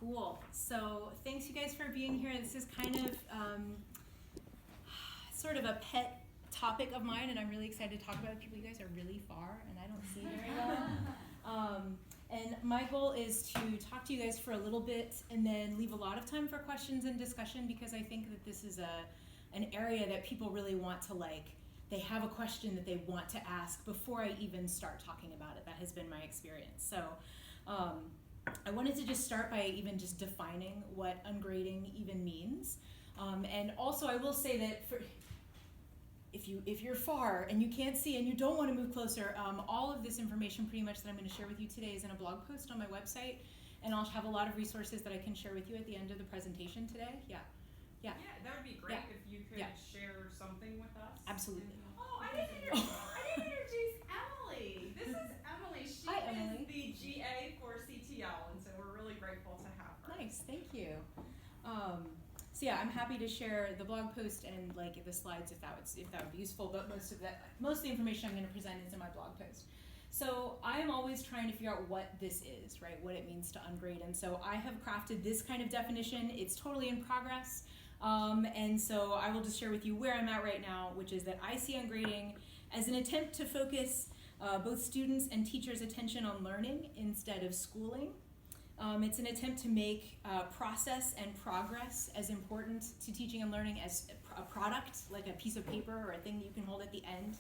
Cool. So thanks you guys for being here. This is kind of sort of a pet topic of mine, and I'm really excited to talk about it. People, you guys are really far, and I don't see very well. And my goal is to talk to you guys for a little bit and then leave a lot of time for questions and discussion, because I think that this is an area that people really want to, they have a question that they want to ask before I even start talking about it. That has been my experience. So I wanted to just start by even just defining what ungrading even means. And also I will say that if you're far and you can't see and you don't want to move closer, all of this information pretty much that I'm going to share with you today is in a blog post on my website, and I'll have a lot of resources that I can share with you at the end of the presentation today. Yeah, that would be great if you could share something with us. Absolutely. Oh, I didn't introduce Emily. This is Emily. She Hi, Emily. is the GA for CTL, and so we're really grateful to have her. Nice, thank you. So yeah, I'm happy to share the blog post and the slides if that would be useful. But most of the information I'm going to present is in my blog post. So I am always trying to figure out what this is, right? What it means to ungrade. And so I have crafted this kind of definition. It's totally in progress. And so I will just share with you where I'm at right now, which is that I see ungrading as an attempt to focus both students' and teachers' attention on learning instead of schooling. It's an attempt to make process and progress as important to teaching and learning as a product, like a piece of paper or a thing that you can hold at the end,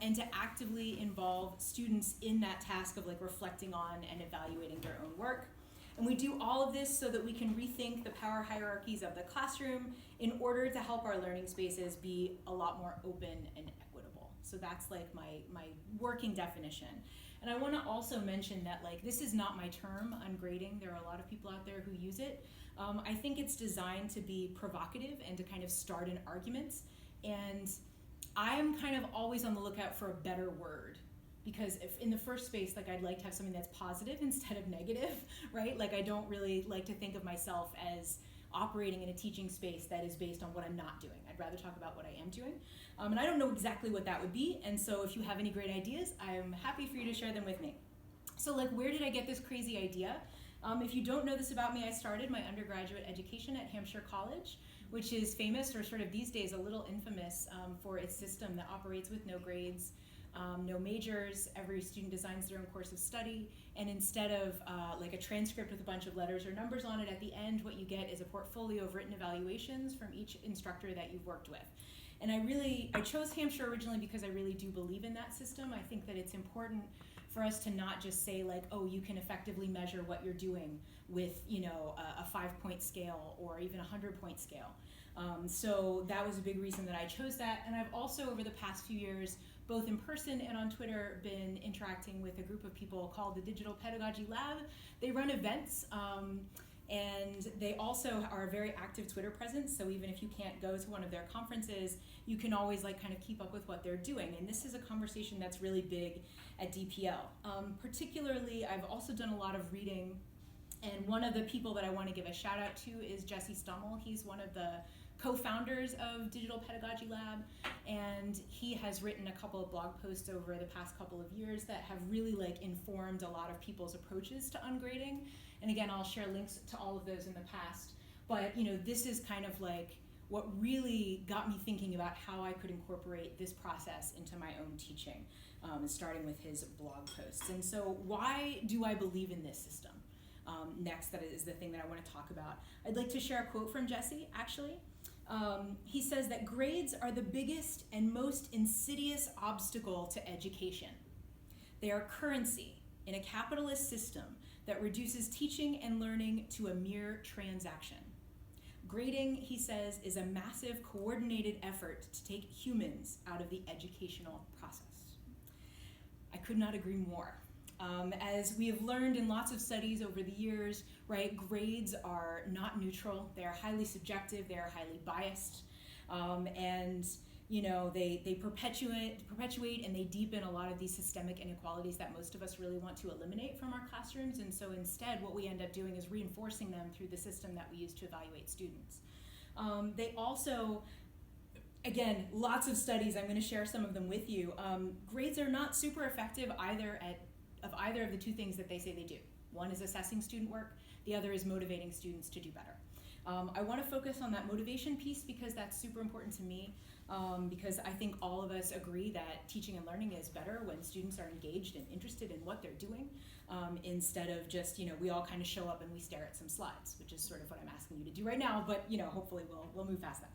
and to actively involve students in that task of reflecting on and evaluating their own work. And we do all of this so that we can rethink the power hierarchies of the classroom in order to help our learning spaces be a lot more open and equitable. So that's my working definition. And I want to also mention that this is not my term, ungrading. There are a lot of people out there who use it. I think it's designed to be provocative and to kind of start an argument. And I'm kind of always on the lookout for a better word, because if in the first space, I'd like to have something that's positive instead of negative, right? I don't really like to think of myself as operating in a teaching space that is based on what I'm not doing. I'd rather talk about what I am doing. And I don't know exactly what that would be. And so if you have any great ideas, I'm happy for you to share them with me. So where did I get this crazy idea? If you don't know this about me, I started my undergraduate education at Hampshire College, which is famous, or sort of these days a little infamous, for its system that operates with no grades, no majors. Every student designs their own course of study, and instead of a transcript with a bunch of letters or numbers on it at the end, what you get is a portfolio of written evaluations from each instructor that you've worked with. And I chose Hampshire originally because I really do believe in that system. I think that it's important for us to not just say oh, you can effectively measure what you're doing with a 5-point scale or even a 100-point scale. So that was a big reason that I chose that. And I've also, over the past few years, both in person and on Twitter, been interacting with a group of people called the Digital Pedagogy Lab. They run events, and they also are a very active Twitter presence. So even if you can't go to one of their conferences, you can always kind of keep up with what they're doing. And this is a conversation that's really big at DPL. Particularly, I've also done a lot of reading. And one of the people that I want to give a shout out to is Jesse Stummel. He's one of the co-founders of Digital Pedagogy Lab, and he has written a couple of blog posts over the past couple of years that have really informed a lot of people's approaches to ungrading. And again, I'll share links to all of those in the past. But this is kind of what really got me thinking about how I could incorporate this process into my own teaching, starting with his blog posts. And so why do I believe in this system? Next, that is the thing that I want to talk about. I'd like to share a quote from Jesse, actually. He says that grades are the biggest and most insidious obstacle to education. They are currency in a capitalist system that reduces teaching and learning to a mere transaction. Grading, he says, is a massive coordinated effort to take humans out of the educational process. I could not agree more. As we have learned in lots of studies over the years, right, grades are not neutral. They are highly subjective. They are highly biased, and they perpetuate and they deepen a lot of these systemic inequalities that most of us really want to eliminate from our classrooms. And so instead, what we end up doing is reinforcing them through the system that we use to evaluate students. They also, again, lots of studies. I'm going to share some of them with you. Grades are not super effective either of the two things that they say they do. One is assessing student work. The other is motivating students to do better. I want to focus on that motivation piece because that's super important to me, because I think all of us agree that teaching and learning is better when students are engaged and interested in what they're doing, instead of just, we all kind of show up and we stare at some slides, which is sort of what I'm asking you to do right now, but hopefully we'll move past that.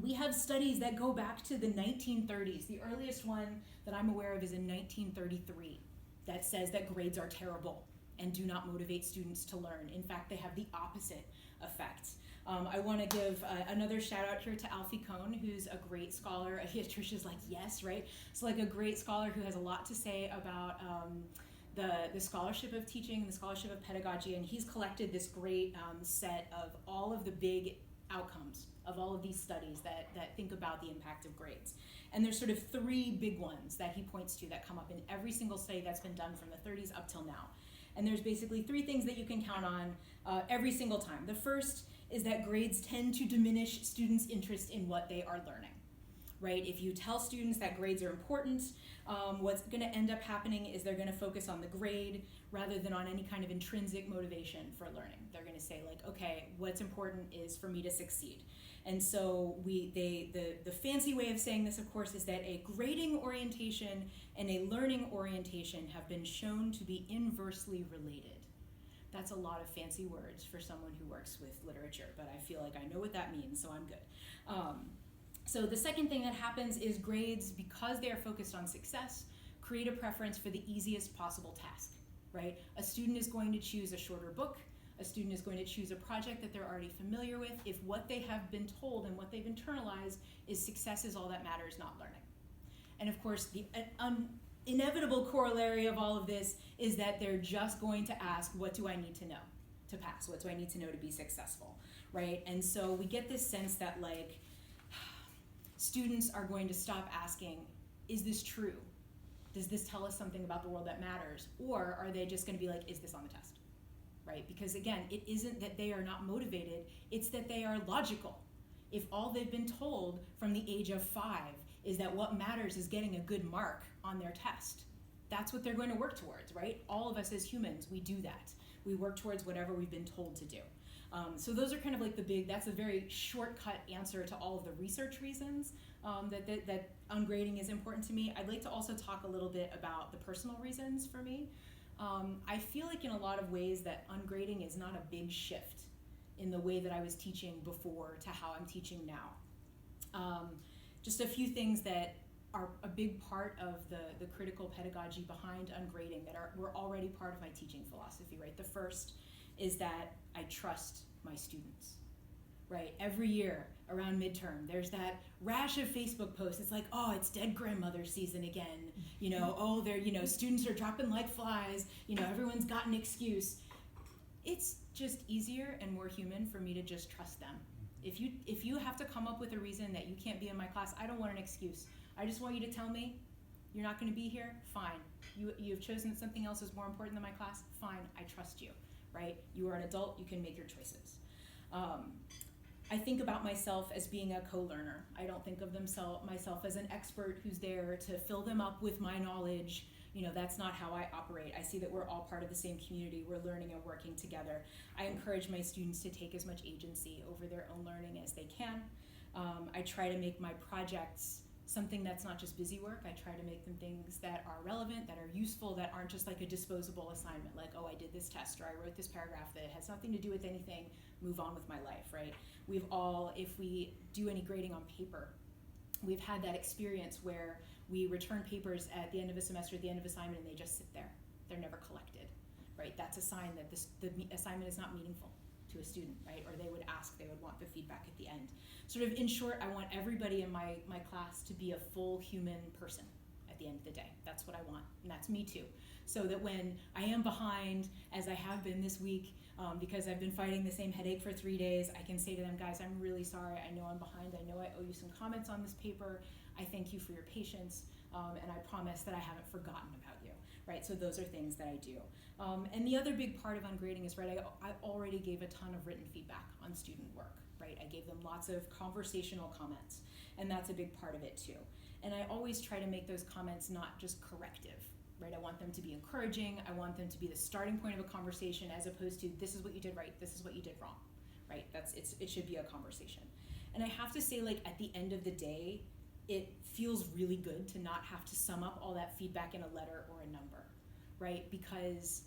We have studies that go back to the 1930s. The earliest one that I'm aware of is in 1933 that says that grades are terrible and do not motivate students to learn. In fact, they have the opposite effect. I want to give another shout out here to Alfie Kohn, who's a great scholar. Trisha's like, yes, right? So like a great scholar who has a lot to say about the scholarship of teaching, the scholarship of pedagogy, and he's collected this great set of all of the big outcomes of all of these studies that think about the impact of grades. And there's sort of three big ones that he points to that come up in every single study that's been done from the 30s up till now. And there's basically three things that you can count on every single time. The first is that grades tend to diminish students' interest in what they are learning, right? If you tell students that grades are important, what's going to end up happening is they're going to focus on the grade rather than on any kind of intrinsic motivation for learning. They're going to say like, okay, what's important is for me to succeed. And so the fancy way of saying this, of course, is that a grading orientation and a learning orientation have been shown to be inversely related. That's a lot of fancy words for someone who works with literature, but I feel like I know what that means, so I'm good. So the second thing that happens is grades, because they are focused on success, create a preference for the easiest possible task, right? A student is going to choose a shorter book. A student is going to choose a project that they're already familiar with if what they have been told and what they've internalized is success is all that matters, not learning. And of course, the inevitable corollary of all of this is that they're just going to ask, what do I need to know to pass? What do I need to know to be successful, right? And so we get this sense that like students are going to stop asking, is this true? Does this tell us something about the world that matters? Or are they just going to be like, is this on the test? Right? Because again, it isn't that they are not motivated, it's that they are logical. If all they've been told from the age of 5 is that what matters is getting a good mark on their test, that's what they're going to work towards, right? All of us as humans, we do that. We work towards whatever we've been told to do. So those are kind of like that's a very shortcut answer to all of the research reasons that ungrading is important to me. I'd like to also talk a little bit about the personal reasons for me. I feel like in a lot of ways that ungrading is not a big shift in the way that I was teaching before to how I'm teaching now. Just a few things that are a big part of the critical pedagogy behind ungrading that were already part of my teaching philosophy, right? The first is that I trust my students, right? Every year around midterm, there's that rash of Facebook posts. It's like, oh, it's dead grandmother season again. Oh, they're, students are dropping like flies. Everyone's got an excuse. It's just easier and more human for me to just trust them. If you have to come up with a reason that you can't be in my class, I don't want an excuse. I just want you to tell me you're not going to be here. Fine. You've chosen that something else is more important than my class. Fine. I trust you, right? You are an adult. You can make your choices. I think about myself as being a co-learner. I don't think of myself as an expert who's there to fill them up with my knowledge. That's not how I operate. I see that we're all part of the same community. We're learning and working together. I encourage my students to take as much agency over their own learning as they can. I try to make my projects something that's not just busy work. I try to make them things that are relevant, that are useful, that aren't just like a disposable assignment, like, oh, I did this test or I wrote this paragraph that has nothing to do with anything, move on with my life, right? We've all, if we do any grading on paper, we've had that experience where we return papers at the end of a semester, at the end of assignment, and they just sit there. They're never collected, right? That's a sign that the assignment is not meaningful to a student, right? Or they would want the feedback at the end. Sort of in short, I want everybody in my class to be a full human person at the end of the day. That's what I want, and that's me too. So that when I am behind, as I have been this week, because I've been fighting the same headache for 3 days, I can say to them, guys, I'm really sorry. I know I'm behind. I know I owe you some comments on this paper. I thank you for your patience, and I promise that I haven't forgotten about you, right? So those are things that I do. And the other big part of ungrading is, right, I already gave a ton of written feedback on student work, right? I gave them lots of conversational comments, and that's a big part of it too. And I always try to make those comments not just corrective, right? I want them to be encouraging. I want them to be the starting point of a conversation as opposed to this is what you did right, this is what you did wrong, right? It should be a conversation. And I have to say, like, at the end of the day, it feels really good to not have to sum up all that feedback in a letter or a number, right? Because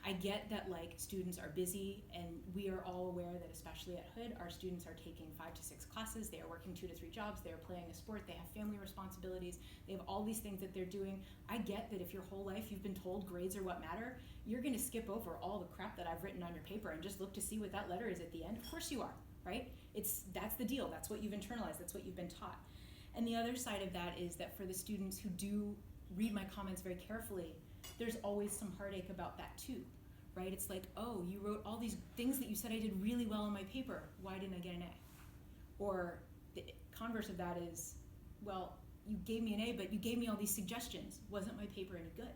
I get that, like, students are busy, and we are all aware that, especially at Hood, our students are taking 5 to 6 classes, they are working 2 to 3 jobs, they are playing a sport, they have family responsibilities, they have all these things that they're doing. I get that if your whole life you've been told grades are what matter, you're gonna skip over all the crap that I've written on your paper and just look to see what that letter is at the end. Of course you are, right? That's the deal, that's what you've internalized, that's what you've been taught. And the other side of that is that for the students who do read my comments very carefully, there's always some heartache about that too, right? It's like, oh, you wrote all these things that you said I did really well in my paper. Why didn't I get an A? Or the converse of that is, well, you gave me an A, but you gave me all these suggestions. Wasn't my paper any good,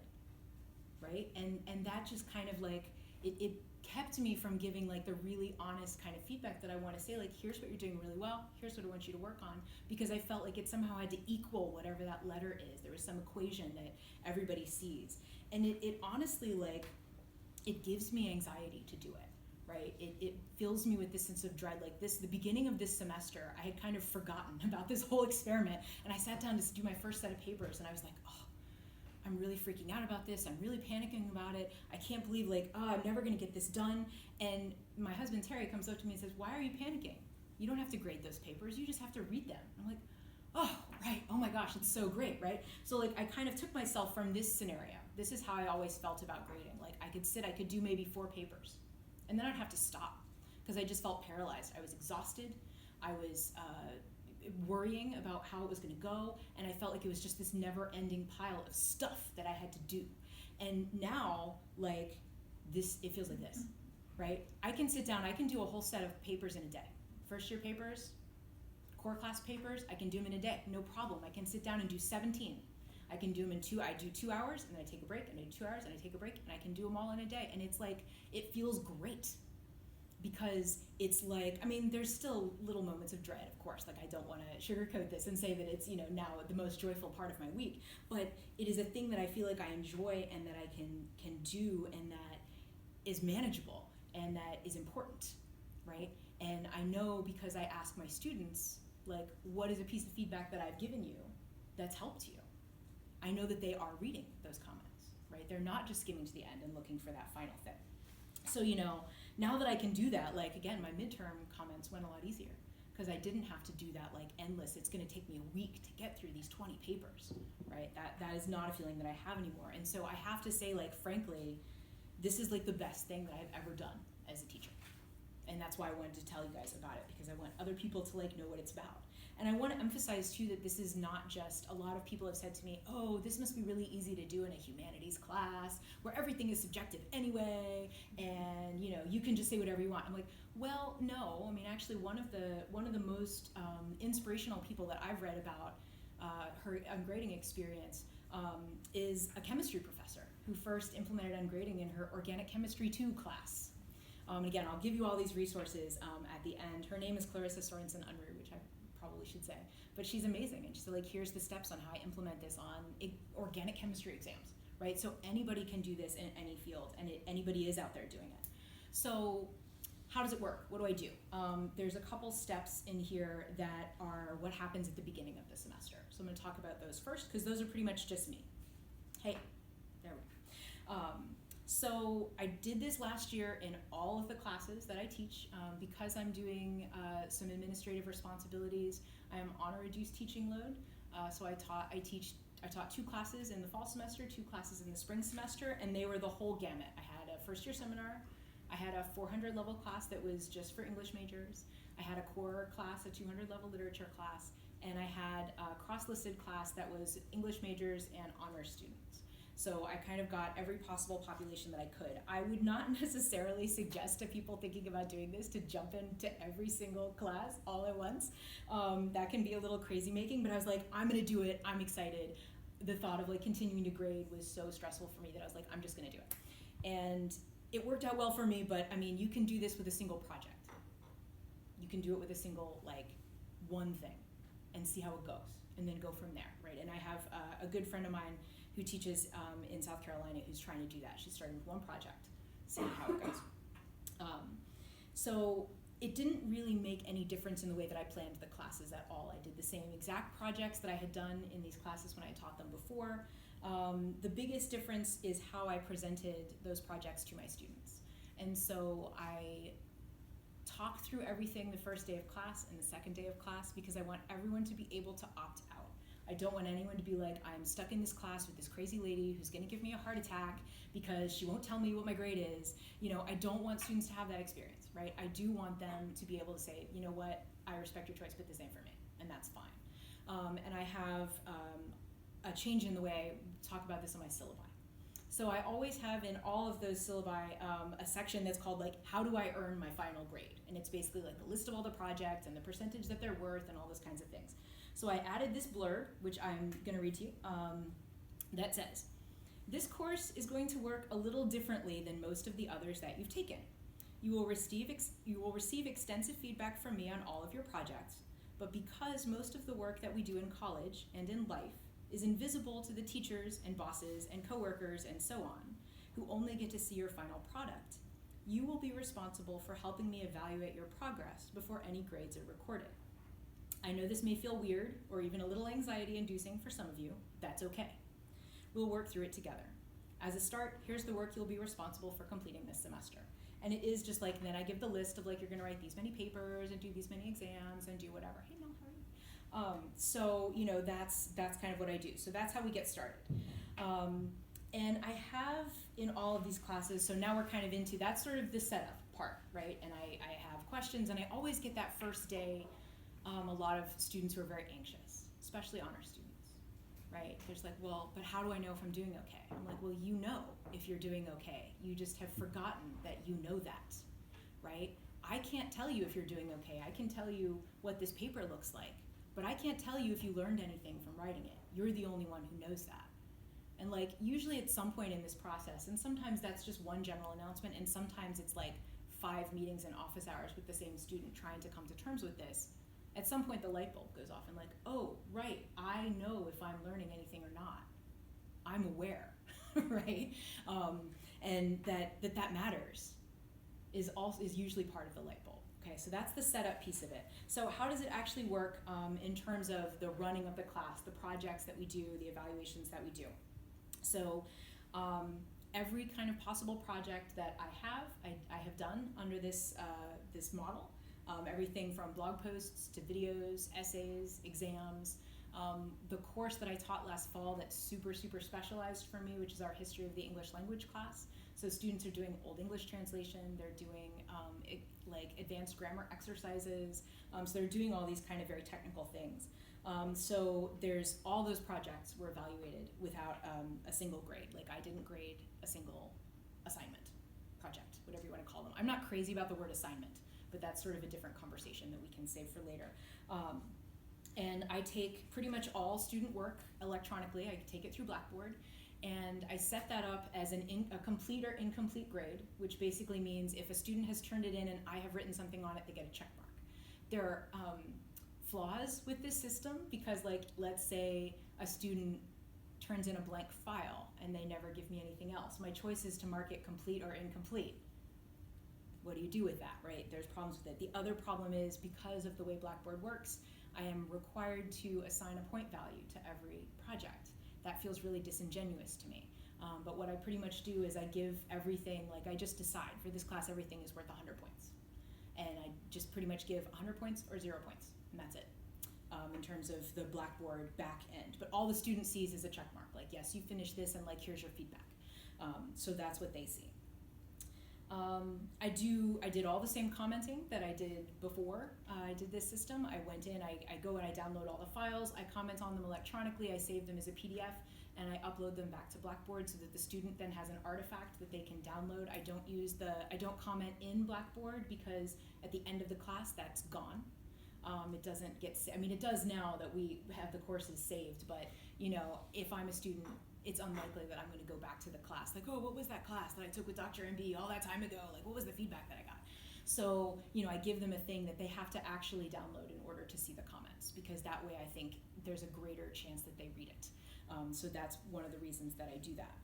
right? And that just kind of like, it kept me from giving like the really honest kind of feedback that I want to say, like, here's what you're doing really well, here's what I want you to work on, because I felt like it somehow had to equal whatever that letter is. There was some equation that everybody sees. And it honestly, like, it gives me anxiety to do it, right? It fills me with this sense of dread. Like the beginning of this semester, I had kind of forgotten about this whole experiment, and I sat down to do my first set of papers, and I was like, oh, I'm really freaking out about this. I'm really panicking about it. I can't believe, like, oh, I'm never gonna get this done. And my husband, Terry, comes up to me and says, why are you panicking? You don't have to grade those papers. You just have to read them. I'm like, oh, right. Oh my gosh, it's so great, right? So like, I kind of took myself from this scenario. This is how I always felt about grading. Like, I could do maybe 4 papers, and then I'd have to stop because I just felt paralyzed. I was exhausted. I was worrying about how it was going to go, and I felt like it was just this never-ending pile of stuff that I had to do. And now, like, it feels like this, right? I can sit down, I can do a whole set of papers in a day. First year papers, core class papers, I can do them in a day, no problem. I can sit down and do 17. I can do them I do 2 hours, and then I take a break, and I do 2 hours, and I take a break, and I can do them all in a day. And it's like, it feels great. Because it's like, I mean, there's still little moments of dread, of course. Like, I don't want to sugarcoat this and say that it's, you know, now the most joyful part of my week. But it is a thing that I feel like I enjoy and that I can do and that is manageable and that is important, right? And I know because I ask my students, like, what is a piece of feedback that I've given you that's helped you? I know that they are reading those comments, right? They're not just skimming to the end and looking for that final thing. So, you know, now that I can do that, like, again, my midterm comments went a lot easier because I didn't have to do that, like, endless. It's going to take me a week to get through these 20 papers, right? That is not a feeling that I have anymore. And so I have to say, like, frankly, this is, like, the best thing that I've ever done as a teacher. And that's why I wanted to tell you guys about it, because I want other people to, like, know what it's about. And I want to emphasize, too, that this is not just, a lot of people have said to me, oh, this must be really easy to do in a humanities class where everything is subjective anyway, and, you know, you can just say whatever you want. I'm like, well, no. I mean, actually, one of the most inspirational people that I've read about her ungrading experience is a chemistry professor who first implemented ungrading in her Organic Chemistry 2 class. Again, I'll give you all these resources at the end. Her name is Clarissa Sorensen Unruh, which I probably should say, but she's amazing. And she's like, here's the steps on how I implement this on organic chemistry exams, right? So anybody can do this in any field, and anybody is out there doing it. So how does it work? What do I do? There's a couple steps in here that are what happens at the beginning of the semester. So I'm going to talk about those first, because those are pretty much just me. Hey, there we go. So I did this last year in all of the classes that I teach because I'm doing some administrative responsibilities. I am on a reduced teaching load. So I taught 2 classes in the fall semester, 2 classes in the spring semester, and they were the whole gamut. I had a first year seminar. I had a 400 level class that was just for English majors. I had a core class, a 200 level literature class, and I had a cross-listed class that was English majors and honors students. So I kind of got every possible population that I could. I would not necessarily suggest to people thinking about doing this to jump into every single class all at once. That can be a little crazy making, but I was like, I'm gonna do it, I'm excited. The thought of like continuing to grade was so stressful for me that I was like, I'm just gonna do it. And it worked out well for me, but I mean, you can do this with a single project. You can do it with a single, like, one thing and see how it goes and then go from there, right? And I have a good friend of mine who teaches in South Carolina who's trying to do that. She's starting with one project, seeing how it goes. So it didn't really make any difference in the way that I planned the classes at all. I did the same exact projects that I had done in these classes when I taught them before. The biggest difference is how I presented those projects to my students. And so I talk through everything the first day of class and the second day of class because I want everyone to be able to opt out. I don't want anyone to be like, I'm stuck in this class with this crazy lady who's gonna give me a heart attack because she won't tell me what my grade is. You know, I don't want students to have that experience, right? I do want them to be able to say, you know what, I respect your choice, but this ain't for me, and that's fine. And I have a change in the way I talk about this in my syllabi. So I always have in all of those syllabi a section that's called like, how do I earn my final grade? And it's basically like a list of all the projects and the percentage that they're worth and all those kinds of things. So I added this blurb, which I'm gonna read to you, that says, this course is going to work a little differently than most of the others that you've taken. You will receive extensive feedback from me on all of your projects, but because most of the work that we do in college and in life is invisible to the teachers and bosses and coworkers and so on, who only get to see your final product, you will be responsible for helping me evaluate your progress before any grades are recorded. I know this may feel weird or even a little anxiety-inducing for some of you. That's okay. We'll work through it together. As a start, here's the work you'll be responsible for completing this semester. And it is just like, then I give the list of like, you're gonna write these many papers and do these many exams and do whatever. Hey, Mel, how are you? So, you know, that's kind of what I do. So that's how we get started. And I have in all of these classes, so now we're kind of into, that's sort of the setup part, right? And I have questions, and I always get that first day, a lot of students who are very anxious, especially honor students, right? There's like, well, but how do I know if I'm doing okay? I'm like, well, you know if you're doing okay. You just have forgotten that you know that, right? I can't tell you if you're doing okay. I can tell you what this paper looks like, but I can't tell you if you learned anything from writing it. You're the only one who knows that. And like, usually at some point in this process, and sometimes that's just one general announcement, and sometimes it's like 5 meetings in office hours with the same student trying to come to terms with this. At some point the light bulb goes off and like, oh, right, I know if I'm learning anything or not. I'm aware, right? And that matters is usually part of the light bulb. Okay, so that's the setup piece of it. So how does it actually work in terms of the running of the class, the projects that we do, the evaluations that we do? So every kind of possible project that I have done under this model. Everything from blog posts to videos, essays, exams. The course that I taught last fall that's super, super specialized for me, which is our History of the English Language class. So students are doing Old English translation, they're doing like advanced grammar exercises, so they're doing all these kind of very technical things. So there's all those projects were evaluated without a single grade. Like I didn't grade a single assignment, project, whatever you want to call them. I'm not crazy about the word assignment, but that's sort of a different conversation that we can save for later. And I take pretty much all student work electronically. I take it through Blackboard, and I set that up as a complete or incomplete grade, which basically means if a student has turned it in and I have written something on it, they get a check mark. There are flaws with this system because, like, let's say a student turns in a blank file and they never give me anything else. My choice is to mark it complete or incomplete. What do you do with that, right? There's problems with it. The other problem is because of the way Blackboard works, I am required to assign a point value to every project. That feels really disingenuous to me. But what I pretty much do is I give everything, like I just decide for this class everything is worth 100 points. And I just pretty much give 100 points or 0 points, and that's it. In terms of the Blackboard back end. But all the student sees is a check mark, like yes, you finished this and like here's your feedback. So that's what they see. I did all the same commenting that I did before I did this system. I went in, I go and I download all the files, I comment on them electronically, I save them as a PDF, and I upload them back to Blackboard so that the student then has an artifact that they can download. I don't comment in Blackboard because at the end of the class that's gone. It doesn't get, it does now that we have the courses saved, but you know, if I'm a student, it's unlikely that I'm going to go back to the class. Like, oh, what was that class that I took with Dr. MB all that time ago? Like, what was the feedback that I got? So, you know, I give them a thing that they have to actually download in order to see the comments, because that way I think there's a greater chance that they read it. So that's one of the reasons that I do that.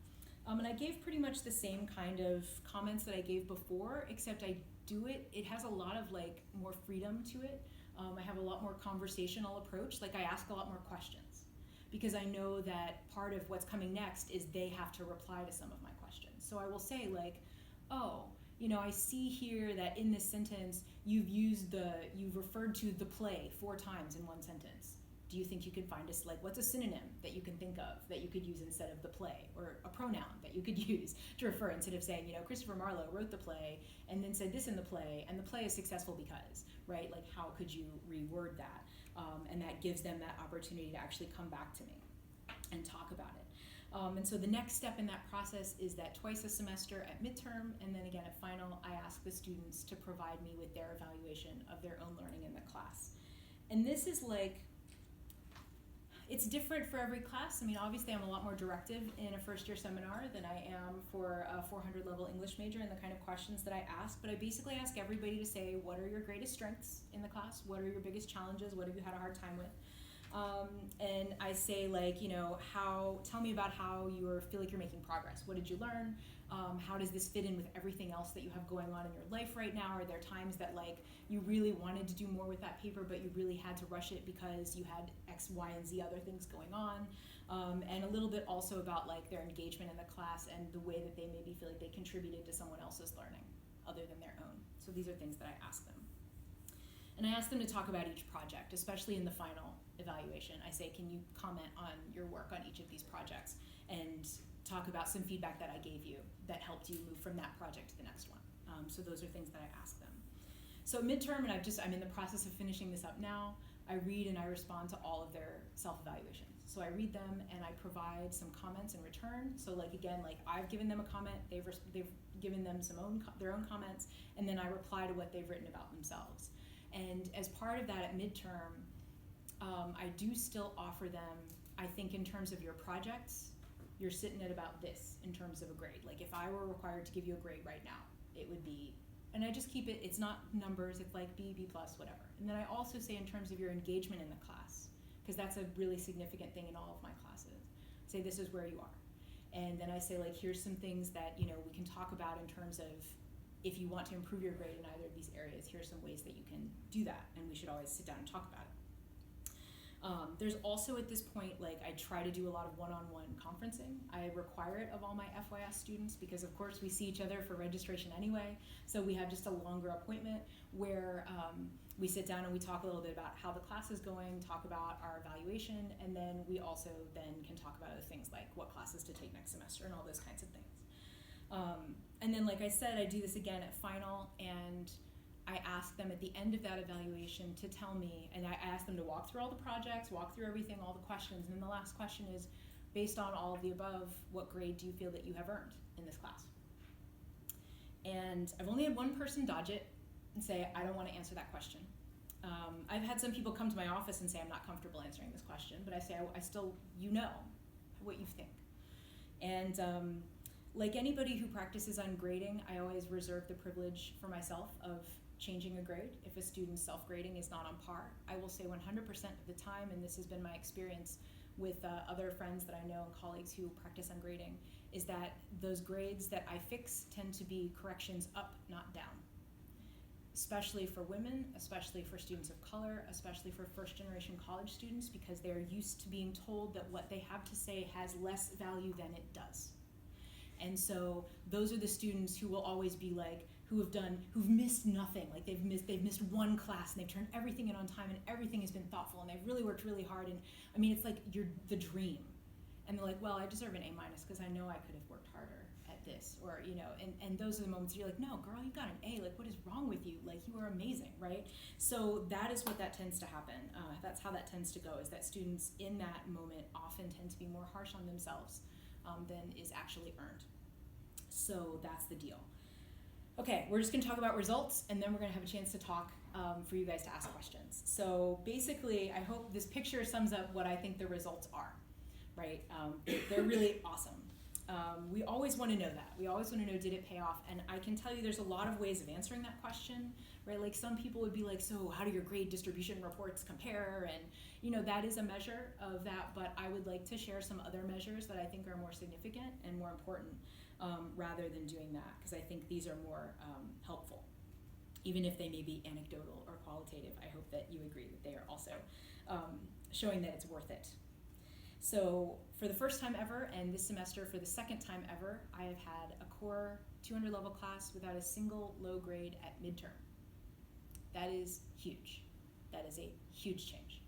And I gave pretty much the same kind of comments that I gave before, except I do it has a lot of like more freedom to it. I have a lot more conversational approach. Like I ask a lot more questions because I know that part of what's coming next is they have to reply to some of my questions. So I will say like, oh, I see here that in this sentence you've referred to the play 4 times in one sentence. Do you think you could find what's a synonym that you can think of that you could use instead of the play, or a pronoun that you could use to refer instead of saying, Christopher Marlowe wrote the play and then said this in the play, and the play is successful because, right? Like how could you reword that? And that gives them that opportunity to actually come back to me and talk about it. And so the next step in that process is that twice a semester at midterm and then again at final, I ask the students to provide me with their evaluation of their own learning in the class. And this is it's different for every class. I mean, obviously I'm a lot more directive in a first year seminar than I am for a 400 level English major and the kind of questions that I ask, but I basically ask everybody to say, what are your greatest strengths in the class? What are your biggest challenges? What have you had a hard time with? And I say tell me about how you feel like you're making progress. What did you learn? How does this fit in with everything else that you have going on in your life right now? Are there times that you really wanted to do more with that paper, but you really had to rush it because you had X, Y, and Z other things going on? And a little bit also about their engagement in the class and the way that they maybe feel like they contributed to someone else's learning other than their own. So these are things that I ask them. And I ask them to talk about each project, especially in the final evaluation. I say, can you comment on your work on each of these projects and talk about some feedback that I gave you that helped you move from that project to the next one. So those are things that I ask them. So midterm, and I'm in the process of finishing this up now, I read and I respond to all of their self-evaluations. So I read them and I provide some comments in return. So I've given them a comment, they've given them their own comments, and then I reply to what they've written about themselves. And as part of that at midterm, I do still offer them, I think in terms of your projects, you're sitting at about this in terms of a grade. Like if I were required to give you a grade right now, it would be, and I just keep it, it's not numbers, it's like B, B+, whatever. And then I also say in terms of your engagement in the class, because that's a really significant thing in all of my classes. Say this is where you are. And then I say here's some things that we can talk about in terms of if you want to improve your grade in either of these areas, here's some ways that you can do that, and we should always sit down and talk about it. There's also at this point, I try to do a lot of one-on-one conferencing. I require it of all my FYS students because of course we see each other for registration anyway, so we have just a longer appointment where we sit down and we talk a little bit about how the class is going, talk about our evaluation, and then we also then can talk about other things like what classes to take next semester and all those kinds of things. And then like I said, I do this again at final, and I ask them at the end of that evaluation to tell me, and I ask them to walk through all the projects, walk through everything, all the questions, and then the last question is, based on all of the above, what grade do you feel that you have earned in this class? And I've only had one person dodge it and say, I don't want to answer that question. I've had some people come to my office and say, I'm not comfortable answering this question, but I say, I still, what you think. And like anybody who practices ungrading, I always reserve the privilege for myself of changing a grade if a student's self-grading is not on par. I will say 100% of the time, and this has been my experience with other friends that I know and colleagues who practice ungrading, is that those grades that I fix tend to be corrections up, not down. Especially for women, especially for students of color, especially for first-generation college students, because they're used to being told that what they have to say has less value than it does. And so those are the students who will always be who've missed nothing. Like they've missed one class and they've turned everything in on time and everything has been thoughtful and they've really worked really hard. And I mean, it's like you're the dream. And they're like, well, I deserve an A- because I know I could have worked harder at this, or, and those are the moments you're like, no, girl, you got an A, what is wrong with you? You are amazing, right? So that is what that tends to happen. That's how that tends to go, is that students in that moment often tend to be more harsh on themselves than is actually earned. So that's the deal. Okay, we're just gonna talk about results, and then we're gonna have a chance to talk for you guys to ask questions. So basically, I hope this picture sums up what I think the results are, right? They're really awesome. We always want to know that. We always want to know, did it pay off? And I can tell you there's a lot of ways of answering that question, right? Like some people would be like, so how do your grade distribution reports compare? And that is a measure of that, but I would like to share some other measures that I think are more significant and more important rather than doing that, because I think these are more helpful. Even if they may be anecdotal or qualitative, I hope that you agree that they are also showing that it's worth it. So for the first time ever, and this semester for the second time ever, I have had a core 200 level class without a single low grade at midterm. That is huge. That is a huge change.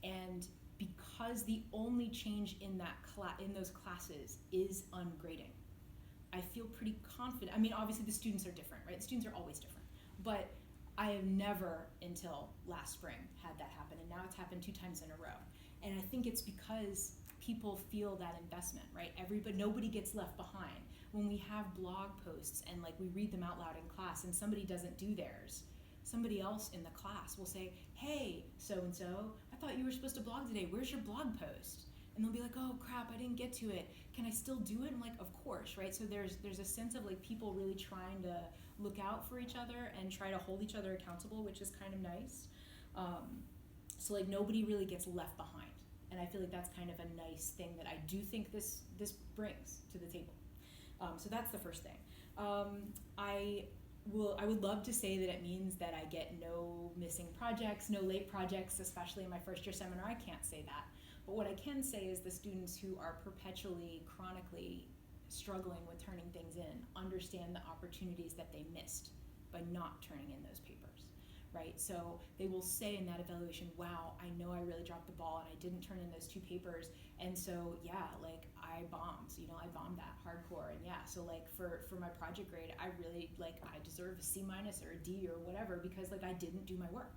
And because the only change in that in those classes is ungrading, I feel pretty confident. I mean, obviously the students are different, right? The students are always different. But I have never until last spring had that happen, and now it's happened 2 times in a row. And I think it's because people feel that investment, right? Nobody gets left behind. When we have blog posts and like we read them out loud in class and somebody doesn't do theirs, somebody else in the class will say, hey, so-and-so, I thought you were supposed to blog today. Where's your blog post? And they'll be like, oh crap, I didn't get to it. Can I still do it? I'm like, of course, right? So there's a sense of like people really trying to look out for each other and try to hold each other accountable, which is kind of nice. So like nobody really gets left behind. And I feel like that's kind of a nice thing that I do think this brings to the table. So that's the first thing. I would love to say that it means that I get no missing projects, no late projects, especially in my first year seminar. I can't say that. But what I can say is the students who are perpetually, chronically struggling with turning things in understand the opportunities that they missed by not turning in those papers, right? So they will say in that evaluation, wow, I know I really dropped the ball and I didn't turn in those 2 papers. And so, yeah, like I bombed, I bombed that hardcore. And yeah, so like for my project grade, I really, I deserve a C- or a D or whatever because like I didn't do my work.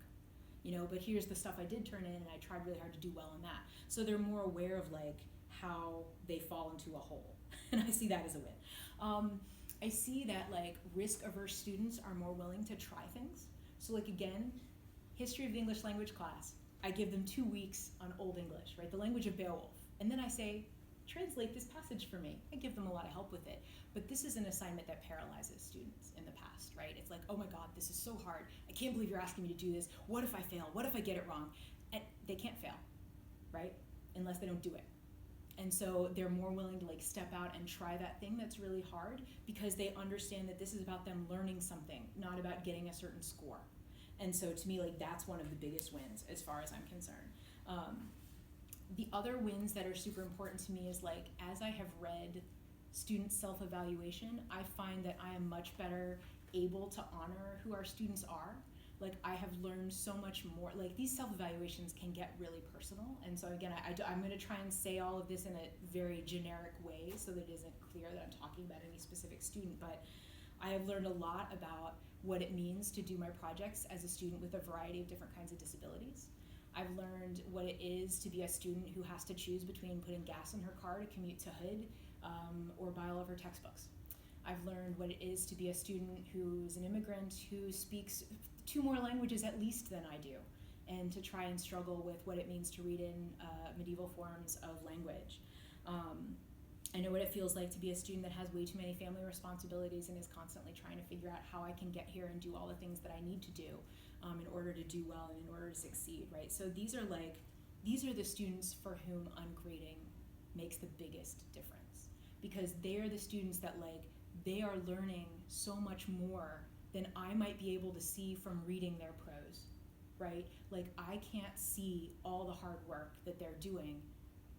But here's the stuff I did turn in and I tried really hard to do well in that. So they're more aware of like how they fall into a hole. And I see that as a win. I see that like risk-averse students are more willing to try things. So like again, history of the English language class, I give them 2 weeks on Old English, right? The language of Beowulf. And then I say, translate this passage for me. I give them a lot of help with it. But this is an assignment that paralyzes students in the past, right? It's like, oh my God, this is so hard. I can't believe you're asking me to do this. What if I fail? What if I get it wrong? And they can't fail, right? Unless they don't do it. And so they're more willing to like step out and try that thing that's really hard because they understand that this is about them learning something, not about getting a certain score. And so to me, like that's one of the biggest wins as far as I'm concerned. The other wins that are super important to me is like, as I have read student self-evaluation, I find that I am much better able to honor who our students are. Like I have learned so much more. Like these self-evaluations can get really personal. And so again, I'm gonna try and say all of this in a very generic way so that it isn't clear that I'm talking about any specific student, but I have learned a lot about what it means to do my projects as a student with a variety of different kinds of disabilities. I've learned what it is to be a student who has to choose between putting gas in her car to commute to Hood or buy all of her textbooks. I've learned what it is to be a student who's an immigrant who speaks 2 more languages at least than I do, and to try and struggle with what it means to read in medieval forms of language. I know what it feels like to be a student that has way too many family responsibilities and is constantly trying to figure out how I can get here and do all the things that I need to do in order to do well and in order to succeed, right? So these are the students for whom ungrading makes the biggest difference, because they are the students that they are learning so much more than I might be able to see from reading their prose, right? Like I can't see all the hard work that they're doing.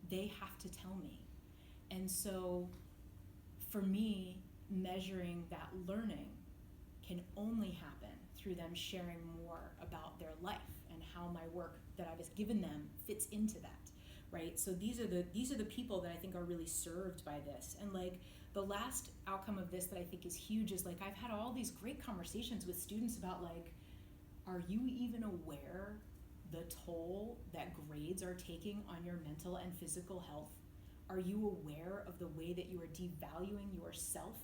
They have to tell me. And so for me, measuring that learning can only happen through them sharing more about their life and how my work that I've given them fits into that, right? So these are the people that I think are really served by this. And like the last outcome of this that I think is huge is like I've had all these great conversations with students about like, are you even aware the toll that grades are taking on your mental and physical health? Are you aware of the way that you are devaluing yourself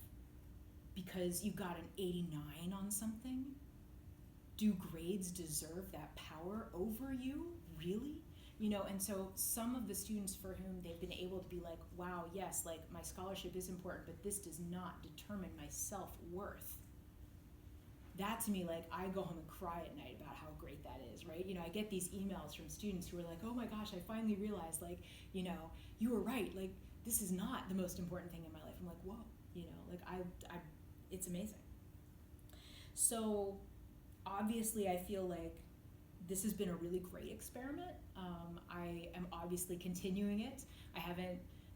because you got an 89 on something? Do grades deserve that power over you? Really? And so some of the students for whom they've been able to be like, wow, yes, like my scholarship is important, but this does not determine my self-worth. That to me, like, I go home and cry at night about how great that is, right? I get these emails from students who are like, oh my gosh, I finally realized, like, you were right, like, this is not the most important thing in my life. I'm like, whoa, like, I it's amazing. So, obviously, I feel like this has been a really great experiment. I am obviously continuing it.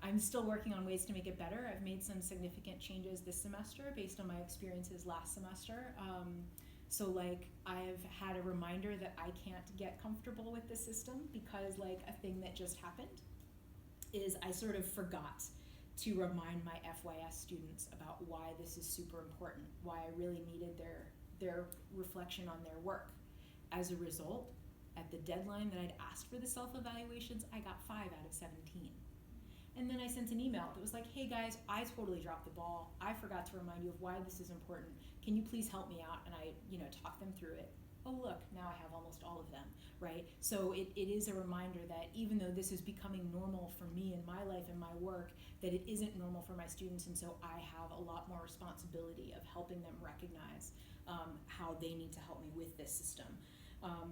I'm still working on ways to make it better. I've made some significant changes this semester based on my experiences last semester. So like I've had a reminder that I can't get comfortable with the system because like a thing that just happened is I sort of forgot to remind my FYS students about why this is super important, why I really needed their reflection on their work. As a result, at the deadline that I'd asked for the self-evaluations, I got 5 out of 17. And then I sent an email that was like, hey guys, I totally dropped the ball. I forgot to remind you of why this is important. Can you please help me out? And I, talked them through it. Oh look, now I have almost all of them, right? So it is a reminder that even though this is becoming normal for me in my life and my work, that it isn't normal for my students, and so I have a lot more responsibility of helping them recognize how they need to help me with this system.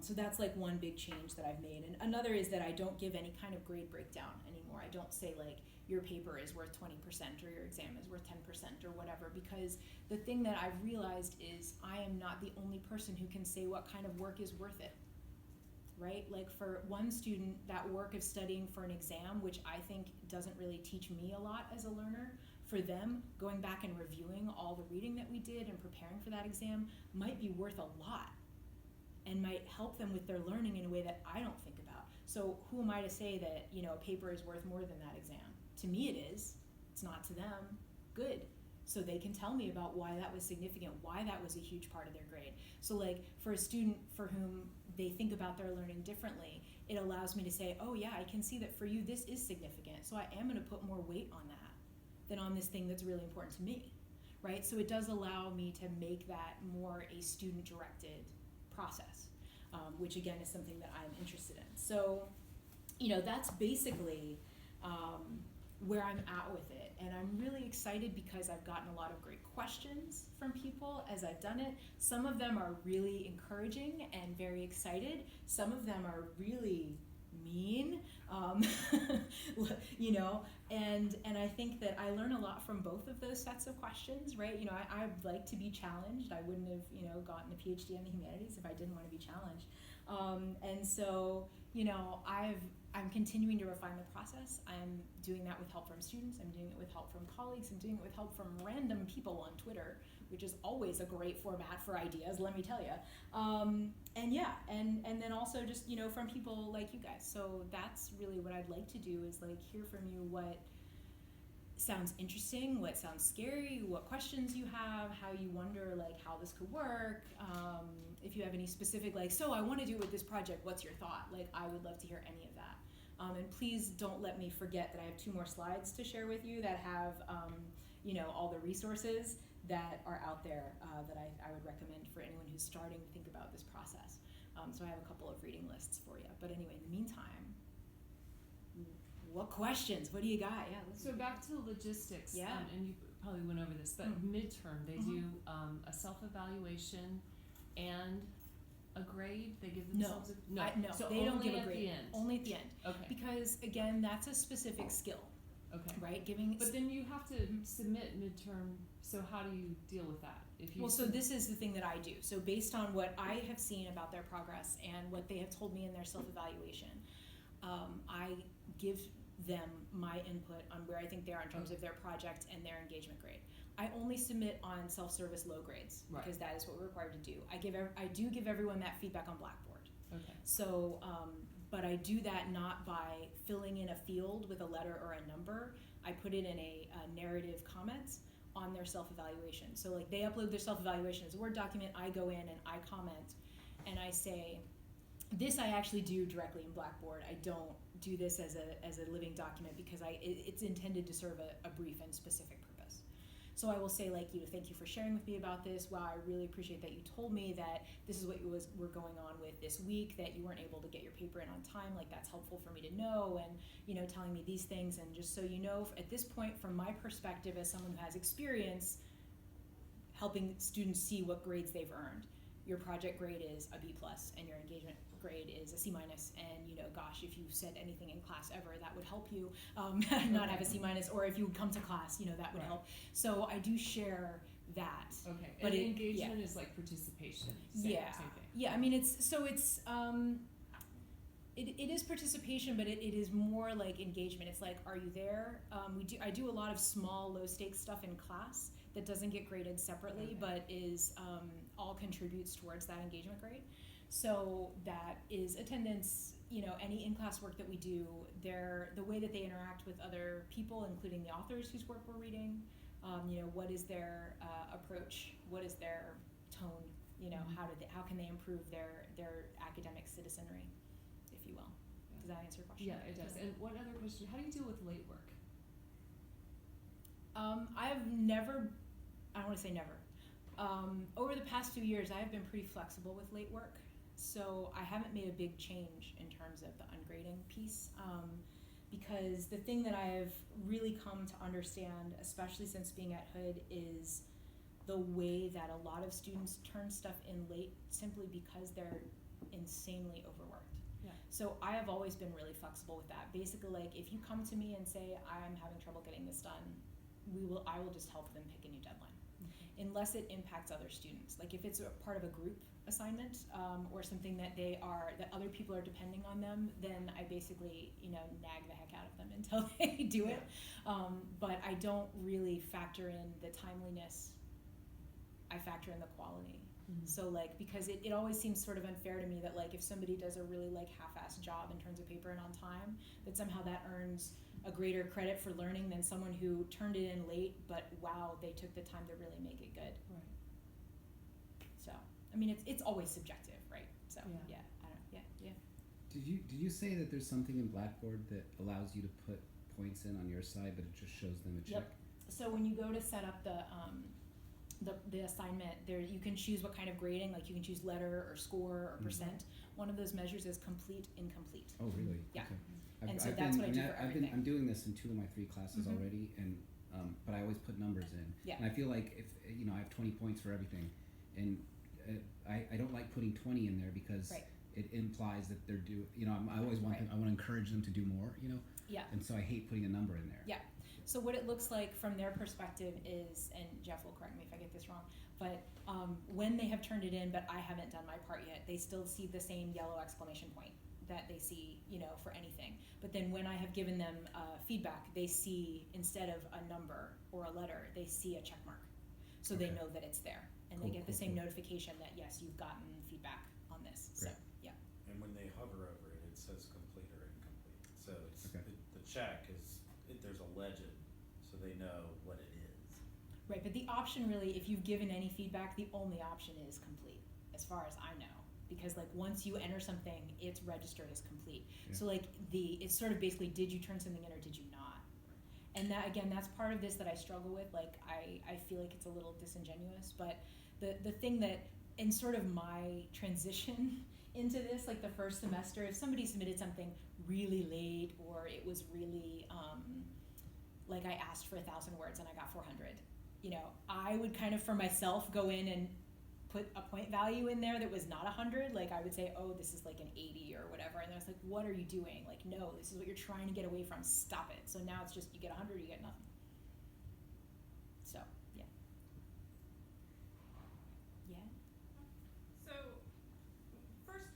So that's like one big change that I've made. And another is that I don't give any kind of grade breakdown anymore. I don't say like your paper is worth 20% or your exam is worth 10% or whatever, because the thing that I've realized is I am not the only person who can say what kind of work is worth it, right? Like for one student, that work of studying for an exam, which I think doesn't really teach me a lot as a learner, for them, going back and reviewing all the reading that we did and preparing for that exam might be worth a lot and might help them with their learning in a way that I don't think about. So who am I to say that, a paper is worth more than that exam? To me it is. It's not to them. Good. So they can tell me about why that was significant, why that was a huge part of their grade. So like for a student for whom they think about their learning differently, it allows me to say, oh yeah, I can see that for you this is significant, so I am gonna put more weight on that than on this thing that's really important to me, right? So it does allow me to make that more a student-directed process, which again is something that I'm interested in. So, that's basically where I'm at with it. And I'm really excited because I've gotten a lot of great questions from people as I've done it. Some of them are really encouraging and very excited. Some of them are really mean, and I think that I learn a lot from both of those sets of questions, right? I'd like to be challenged. I wouldn't have, gotten a PhD in the humanities if I didn't want to be challenged. And so, I'm continuing to refine the process. I'm doing that with help from students. I'm doing it with help from colleagues. I'm doing it with help from random people on Twitter, which is always a great format for ideas, let me tell you. And then also just, from people like you guys. So that's really what I'd like to do, is like hear from you what sounds interesting, what sounds scary, what questions you have, how you wonder like how this could work. If you have any specific like, so I want to do it with this project, what's your thought? Like I would love to hear any of that. And please don't let me forget that I have 2 more slides to share with you that have all the resources that are out there that I would recommend for anyone who's starting to think about this process. So I have a couple of reading lists for you. But anyway, in the meantime, what questions? What do you got? Yeah. So back to logistics. Yeah. And you probably went over this, but midterm, they do a self-evaluation and a grade. They give themselves no. So they don't give a at grade. the end. Only at the end. Okay. Because again, that's a specific skill. Okay. Right? But then you have to submit midterm. So how do you deal with that? So this is the thing that I do. So based on what I have seen about their progress and what they have told me in their self-evaluation, I give them my input on where I think they are in terms of their project and their engagement grade. I only submit on self-service low grades because that is what we're required to do. I do give everyone that feedback on Blackboard. Okay. So, but I do that not by filling in a field with a letter or a number. I put it in a narrative comments on their self-evaluation. So like they upload their self-evaluation as a Word document, I go in and I comment and I say, this I actually do directly in Blackboard. I don't do this as a living document because it's intended to serve a brief and specific purpose. So I will say, like, thank you for sharing with me about this. Wow, I really appreciate that you told me that this is what we're going on with this week, that you weren't able to get your paper in on time. Like, that's helpful for me to know, and, telling me these things. And just so you know, at this point, from my perspective as someone who has experience helping students see what grades they've earned, your project grade is a B+, and your engagement grade is a C-, and gosh, if you said anything in class ever, that would help you not have a C-, or if you would come to class, that would help. So I do share that. Okay, but and engagement is like participation. Same thing. Yeah. I mean, it is participation, but it is more like engagement. It's like, are you there? I do a lot of small, low stakes stuff in class that doesn't get graded separately, but is all contributes towards that engagement grade. So that is attendance, any in-class work that we do, the way that they interact with other people, including the authors whose work we're reading, what is their approach, what is their tone, how can they improve their academic citizenry, if you will. Does that answer your question? Yeah, it does. And one other question, how do you deal with late work? I've never, I don't want to say never. Over the past few years, I have been pretty flexible with late work. So I haven't made a big change in terms of the ungrading piece, because the thing that I've really come to understand, especially since being at Hood, is the way that a lot of students turn stuff in late simply because they're insanely overworked. Yeah. So I have always been really flexible with that. Basically, like, if you come to me and say, I'm having trouble getting this done, I will just help them pick a new deadline. Unless it impacts other students. Like, if it's a part of a group assignment, or something that that other people are depending on them, then I basically, nag the heck out of them until they do it. But I don't really factor in the timeliness. I factor in the quality. So, like, because it always seems sort of unfair to me that, like, if somebody does a really, like, half-assed job in terms of paper and on time, that somehow that earns a greater credit for learning than someone who turned it in late, but wow, they took the time to really make it good. Right. So, I mean, it's always subjective, right? So, Yeah. I don't, yeah. Did you say that there's something in Blackboard that allows you to put points in on your side, but it just shows them a check? Yep. So when you go to set up the assignment, there you can choose what kind of grading, like you can choose letter or score or percent. One of those measures is complete, incomplete. Oh, really? Yeah. Okay. And so that's what I do for everything. I'm doing this in 2 of my 3 classes already, and but I always put numbers in. Yeah. And I feel like if I have 20 points for everything, and I don't like putting 20 in there because it implies that they're due. I always want them, I want to encourage them to do more. Yeah. And so I hate putting a number in there. Yeah. So what it looks like from their perspective is, and Jeff will correct me if I get this wrong, but when they have turned it in, but I haven't done my part yet, they still see the same yellow exclamation point that they see, for anything. But then when I have given them feedback, they see, instead of a number or a letter, they see a check mark. So they know that it's there. And they get the same notification that, yes, you've gotten feedback on this. Great. So, yeah. And when they hover over it, it says complete or incomplete. So it's Okay. the check is, there's a legend, so they know what it is. Right, but the option really, if you've given any feedback, the only option is complete, as far as I know. Because, like, once you enter something, it's registered as complete. Yeah. So, like, it's sort of basically, did you turn something in or did you not? And that, again, that's part of this that I struggle with. Like, I feel like it's a little disingenuous, but the thing that, in sort of my transition into this, like the first semester, if somebody submitted something really late, or it was really, like, I asked for 1,000 words and I got 400, I would kind of, for myself, go in and put a point value in there that was not 100. Like, I would say, oh, this is like an 80 or whatever. And I was like, what are you doing? Like, no, this is what you're trying to get away from. Stop it. So now it's just, you get 100, you get nothing. So, yeah. Yeah? So, first,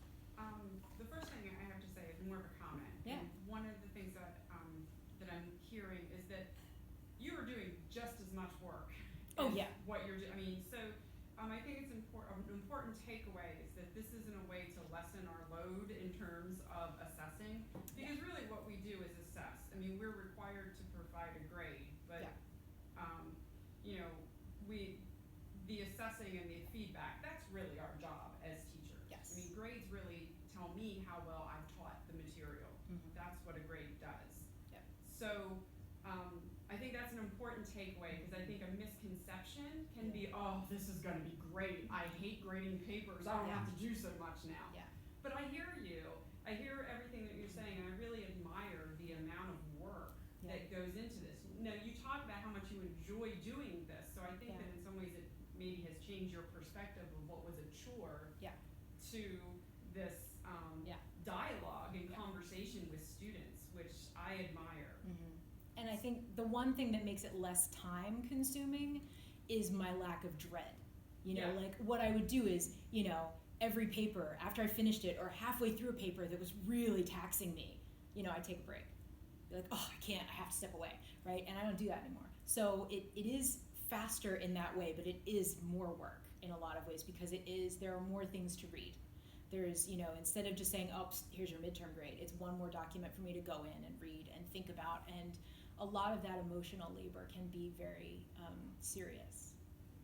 the first thing I have to say is more of a comment. Yeah. And one of the things that I'm hearing is that you are doing just as much work. Oh, as yeah. What you're doing. I mean, so I think it's an important takeaway is that this isn't a way to lessen our load in terms of assessing, because really what we do is assess. I mean, we're required to provide a grade, but the assessing and the feedback, that's really our job as teachers. Yes. I mean, grades really tell me how well I've taught the material. That's what a grade does. Yep. So I think that's an important takeaway, because I think a misconception can be, oh, this is going to be great. I hate grading papers. I don't have to do so much now. Yeah. But I hear you. I hear everything that you're saying, and I really admire the amount of work that goes into this. Now, you talk about how much you enjoy doing this, so I think that in some ways it maybe has changed your perspective of what was a chore to this dialogue and conversation with students, which I admire. And I think the one thing that makes it less time consuming is my lack of dread. You know, like what I would do is, you know, every paper after I finished it or halfway through a paper that was really taxing me, you know, I'd take a break. Be like, oh, I can't, I have to step away, right? And I don't do that anymore. So it is faster in that way, but it is more work in a lot of ways, because there are more things to read. There's, you know, instead of just saying, oh, here's your midterm grade, it's one more document for me to go in and read and think about, and a lot of that emotional labor can be very serious.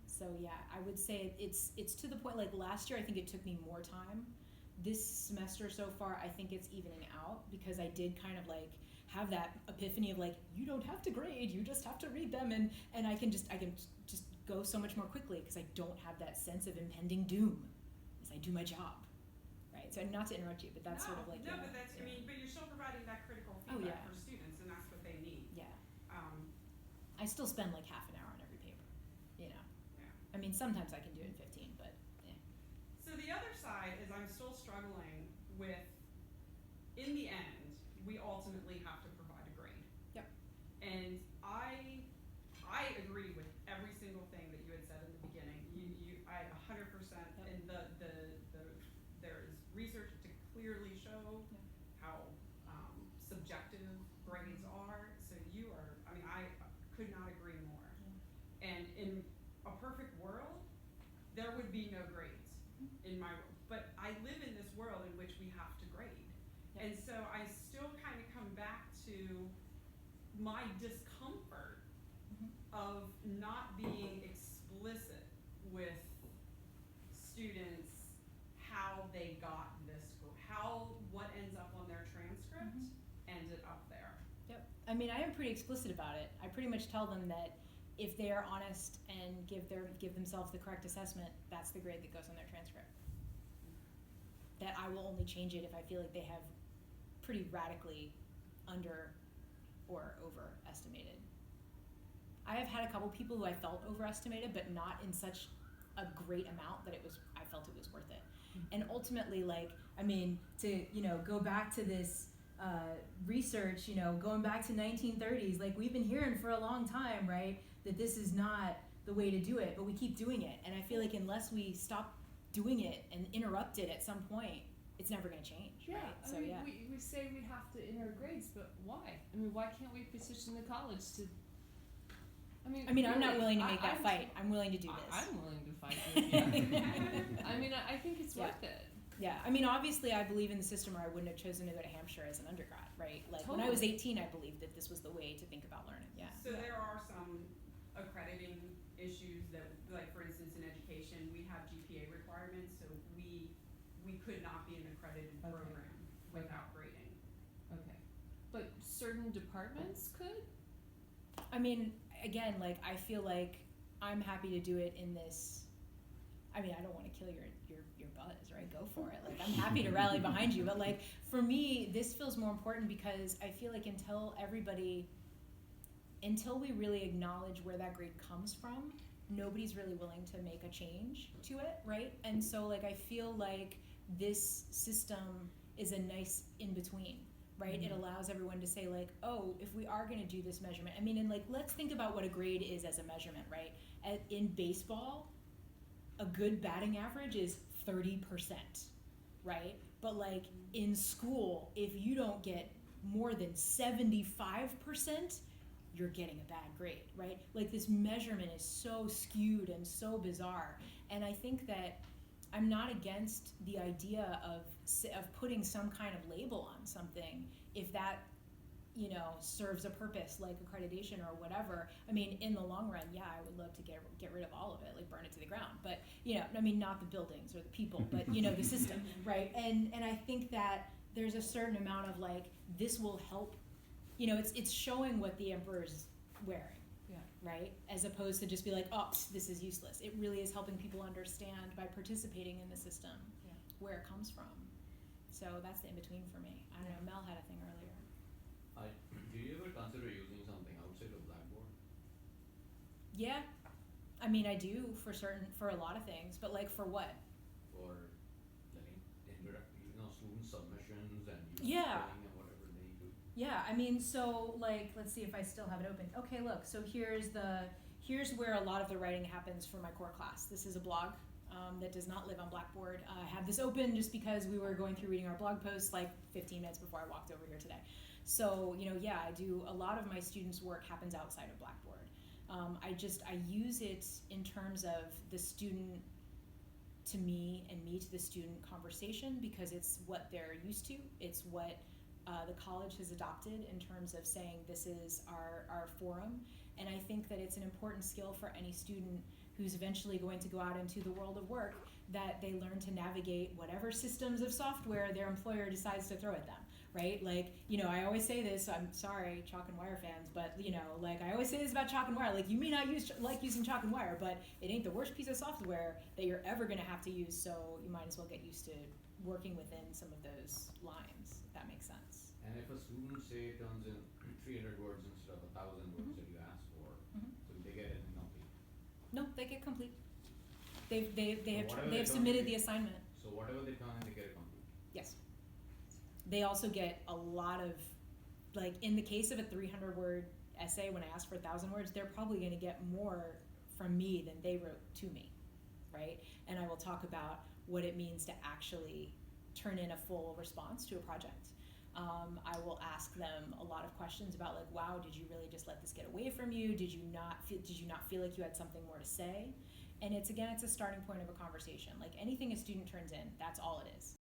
So yeah, I would say it's to the point, like last year I think it took me more time. This semester so far I think it's evening out, because I did kind of like have that epiphany of like, you don't have to grade, you just have to read them, and I can just go so much more quickly because I don't have that sense of impending doom as I do my job. Right, so not to interrupt you, but that's sort of like but that's I mean, but you're still providing that critical feedback for students, and that's what they need. Yeah. I still spend like half an hour on every paper, you know. Yeah. I mean, sometimes I can do it in 15, but yeah. So the other side is I'm still struggling with, in the end, we ultimately have to provide a grade. Yep. And I agree with every single thing that you had said in the beginning. I 100%, and there is research to clearly show how subjective grades are. So I could not agree more. And in a perfect world, there would be no grades in my world. But I live in this world in which we have to grade. And so I still kind of come back to my discomfort of not being explicit with students how they got this, what ends up on their transcript ended up there. Yep. I mean, I am pretty explicit about it. I pretty much tell them that if they are honest and give themselves the correct assessment, that's the grade that goes on their transcript. That I will only change it if I feel like they have pretty radically under or overestimated. I have had a couple people who I felt overestimated, but not in such a great amount that I felt it was worth it. And ultimately, like, I mean, to, you know, go back to this research, you know, going back to 1930s, like we've been hearing for a long time, right, that this is not the way to do it, but we keep doing it. And I feel like unless we stop doing it and interrupt it at some point, it's never going to change, right? I mean, we say we have to enter grades, but why? I mean, why can't we petition the college to? I mean, really, I'm not willing to make that fight. I'm willing to do this. I'm willing to fight with you. I mean, I think it's worth it. Yeah, I mean, obviously I believe in the system, or I wouldn't have chosen to go to Hampshire as an undergrad, right? Like when I was 18, I believed that this was the way to think about learning, So there are some accrediting issues that, like for instance in education, we have GPA requirements, so we could not be an accredited program without grading. Okay. But certain departments could? I mean, again, like I feel like I'm happy to do it in this. I mean, I don't want to kill your buzz, right? Go for it. Like I'm happy to rally behind you, but like for me, this feels more important because I feel like until we really acknowledge where that grade comes from, nobody's really willing to make a change to it, right? And so like I feel like this system is a nice in between. Right? It allows everyone to say like, oh, if we are going to do this measurement, I mean, and like, let's think about what a grade is as a measurement, right? In baseball, a good batting average is 30%, right? But like in school, if you don't get more than 75%, you're getting a bad grade, right? Like this measurement is so skewed and so bizarre. And I think that I'm not against the idea of putting some kind of label on something if that, you know, serves a purpose like accreditation or whatever. I mean, in the long run, yeah, I would love to get rid of all of it, like burn it to the ground. But, you know, I mean, not the buildings or the people, but, you know, the system, right? And I think that there's a certain amount of like, this will help, you know, it's showing what the emperor's wearing. Yeah. Right? As opposed to just be like, oh, this is useless. It really is helping people understand by participating in the system Yeah. where it comes from. So that's the in-between for me. I don't know, Mel had a thing earlier. Do you ever consider using something outside of Blackboard? Yeah, I mean, I do for a lot of things, but like for what? For like student submissions and Yeah. filling and whatever they do? Yeah, I mean, so like, let's see if I still have it open. Okay, look, so here's where a lot of the writing happens for my core class. This is a blog that does not live on Blackboard. I have this open just because we were going through reading our blog posts like 15 minutes before I walked over here today. So, yeah, I do, a lot of my students' work happens outside of Blackboard. I use it in terms of the student to me and me to the student conversation because it's what they're used to. It's what the college has adopted in terms of saying this is our forum. And I think that it's an important skill for any student who's eventually going to go out into the world of work, that they learn to navigate whatever systems of software their employer decides to throw at them, right? Like, I always say this, I'm sorry, Chalk and Wire fans, but, like I always say this about Chalk and Wire, like you may not like using Chalk and Wire, but it ain't the worst piece of software that you're ever gonna have to use, so you might as well get used to working within some of those lines, if that makes sense. And if a student say turns in 300 words instead of 1,000 words that you asked for, so they get it incomplete. No, they get complete. They So whatever have they submitted don't- the assignment. So whatever they turn in, they get it complete. Yes. They also get a lot of, like in the case of a 300-word essay, when I ask for 1,000 words, they're probably going to get more from me than they wrote to me, right? And I will talk about what it means to actually turn in a full response to a project. I will ask them a lot of questions about like, wow, did you really just let this get away from you? Did you not feel like you had something more to say? And it's a starting point of a conversation. Like anything a student turns in, that's all it is.